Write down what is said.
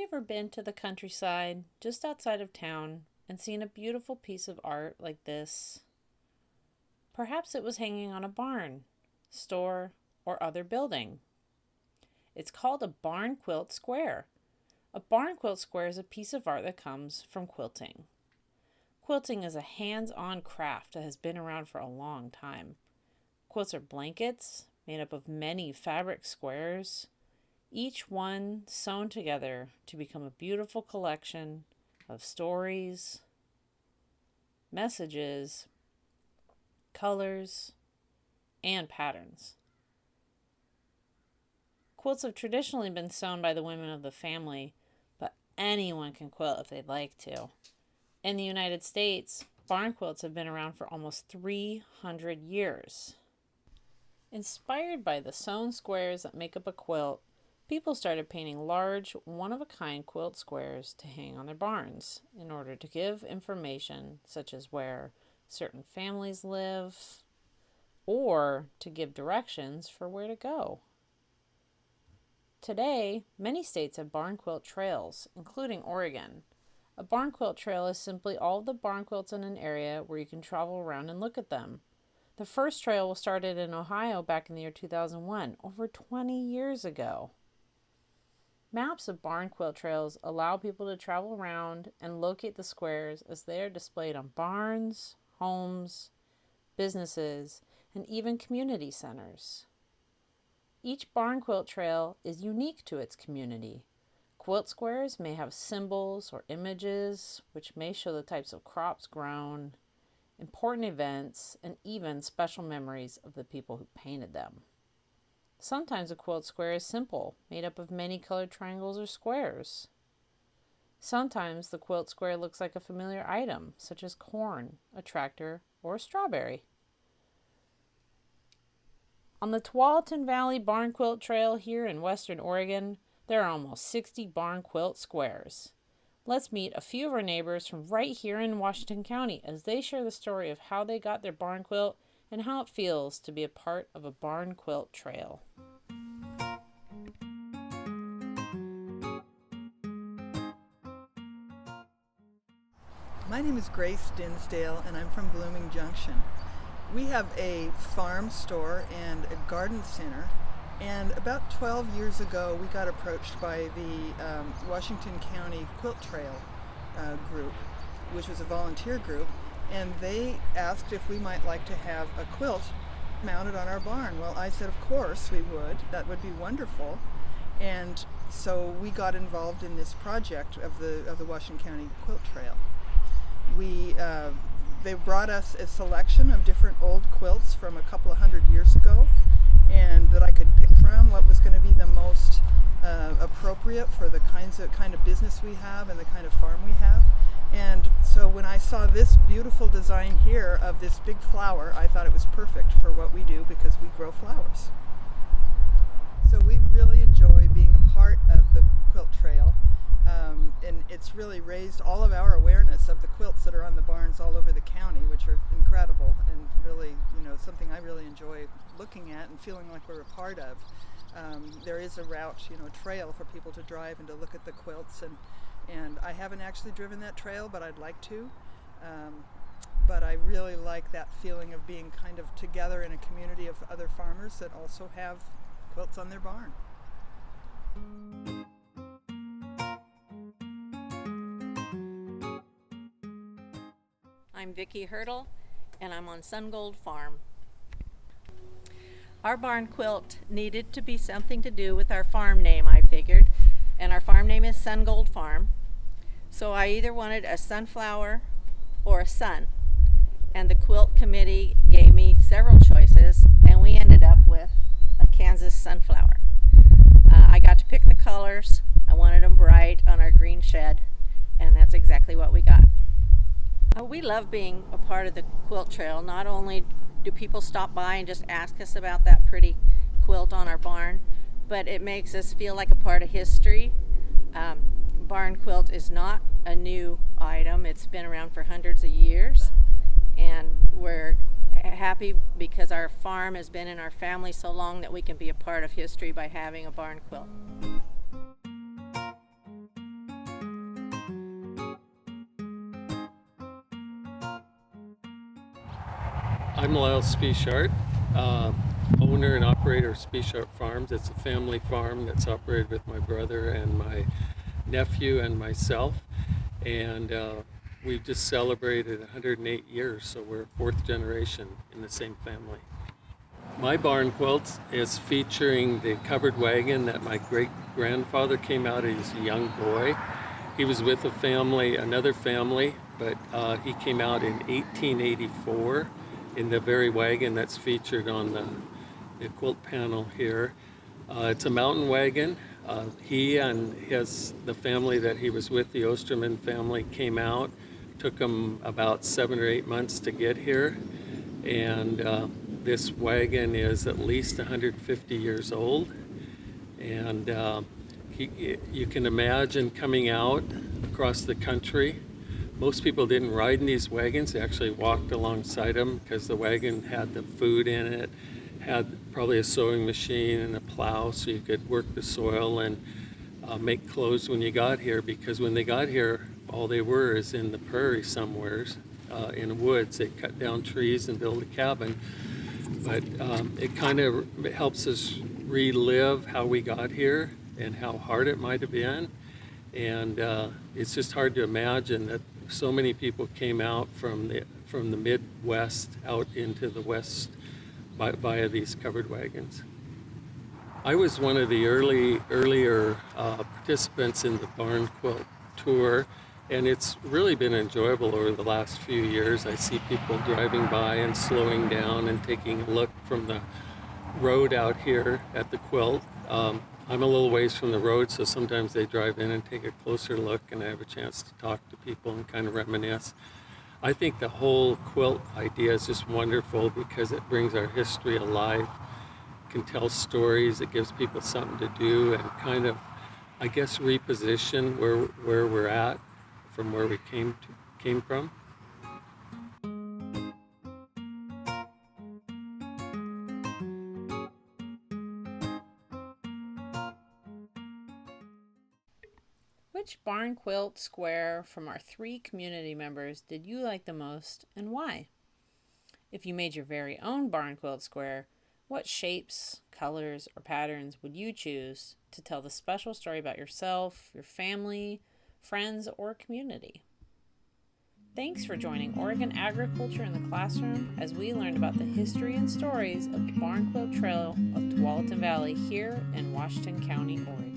you ever been to the countryside, just outside of town, and seen a beautiful piece of art like this? Perhaps it was hanging on a barn, store, or other building. It's called a barn quilt square. A barn quilt square is a piece of art that comes from quilting. Quilting is a hands-on craft that has been around for a long time. Quilts are blankets made up of many fabric squares, each one sewn together to become a beautiful collection of stories, messages, colors, and patterns. Quilts have traditionally been sewn by the women of the family, but anyone can quilt if they'd like to. In the United States, barn quilts have been around for almost 300 years. Inspired by the sewn squares that make up a quilt, people started painting large, one-of-a-kind quilt squares to hang on their barns in order to give information such as where certain families live, or to give directions for where to go. Today, many states have barn quilt trails, including Oregon. A barn quilt trail is simply all of the barn quilts in an area where you can travel around and look at them. The first trail was started in Ohio back in the year 2001, over 20 years ago. Maps of barn quilt trails allow people to travel around and locate the squares as they are displayed on barns, homes, businesses, and even community centers. Each barn quilt trail is unique to its community. Quilt squares may have symbols or images which may show the types of crops grown, important events, and even special memories of the people who painted them. Sometimes a quilt square is simple, made up of many colored triangles or squares. Sometimes the quilt square looks like a familiar item, such as corn, a tractor, or a strawberry. On the Tualatin Valley Barn Quilt Trail here in Western Oregon, there are almost 60 barn quilt squares. Let's meet a few of our neighbors from right here in Washington County as they share the story of how they got their barn quilt and how it feels to be a part of a barn quilt trail. My name is Grace Dinsdale and I'm from Blooming Junction. We have a farm store and a garden center, and about 12 years ago we got approached by the Washington County Quilt Trail group, which was a volunteer group, and they asked if we might like to have a quilt mounted on our barn. Well, I said of course we would, that would be wonderful. And so we got involved in this project of the Washington County Quilt Trail. They brought us a selection of different old quilts from a couple of hundred years ago, and that I could pick from what was going to be the most appropriate for the kind of business we have and the kind of farm we have. And so when I saw this beautiful design here of this big flower, I thought it was perfect for what we do because we grow flowers. So we really enjoy being a part of the quilt trail. And it's really raised all of our awareness of the quilts that are on the barns all over the county, which are incredible and really, something I really enjoy looking at and feeling like we're a part of. There is a route, trail for people to drive and to look at the quilts, and I haven't actually driven that trail, but I'd like to. But I really like that feeling of being kind of together in a community of other farmers that also have quilts on their barn. I'm Vicki Hurdle, and I'm on Sungold Farm. Our barn quilt needed to be something to do with our farm name, I figured, and our farm name is Sungold Farm. So I either wanted a sunflower or a sun, and the quilt committee gave me several choices, and we ended up with a Kansas sunflower. I got to pick the colors. I wanted them bright on our green shed, and that's exactly what we got. We love being a part of the quilt trail. Not only do people stop by and just ask us about that pretty quilt on our barn, but it makes us feel like a part of history. Barn quilt is not a new item. It's been around for hundreds of years, and we're happy because our farm has been in our family so long that we can be a part of history by having a barn quilt. I'm Lyle Spieshart, owner and operator of Spieshart Farms. It's a family farm that's operated with my brother and my nephew and myself. And we've just celebrated 108 years, so we're fourth generation in the same family. My barn quilt is featuring the covered wagon that my great grandfather came out as a young boy. He was with a family, another family, but he came out in 1884 in the very wagon that's featured on the quilt panel here. It's a mountain wagon. He and the family that he was with, the Osterman family, came out. Took them about 7 or 8 months to get here, and this wagon is at least 150 years old. And you can imagine coming out across the country. Most people didn't ride in these wagons. They actually walked alongside them because the wagon had the food in it, had probably a sewing machine and a plow so you could work the soil and make clothes when you got here, because when they got here, all they were is in the prairie somewheres, in the woods. They cut down trees and build a cabin. But it kind of helps us relive how we got here and how hard it might have been. And it's just hard to imagine that so many people came out from the Midwest out into the West via these covered wagons. I was one of the earlier participants in the Barn Quilt Tour, and it's really been enjoyable over the last few years. I see people driving by and slowing down and taking a look from the road out here at the quilt. I'm a little ways from the road, so sometimes they drive in and take a closer look, and I have a chance to talk to people and kind of reminisce. I think the whole quilt idea is just wonderful because it brings our history alive, can tell stories, it gives people something to do, and kind of, I guess, reposition where we're at from where we came from. Which barn quilt square from our 3 community members did you like the most and why? If you made your very own barn quilt square, what shapes, colors, or patterns would you choose to tell the special story about yourself, your family, friends, or community? Thanks for joining Oregon Agriculture in the Classroom as we learned about the history and stories of the Barn Quilt Trail of Tualatin Valley here in Washington County, Oregon.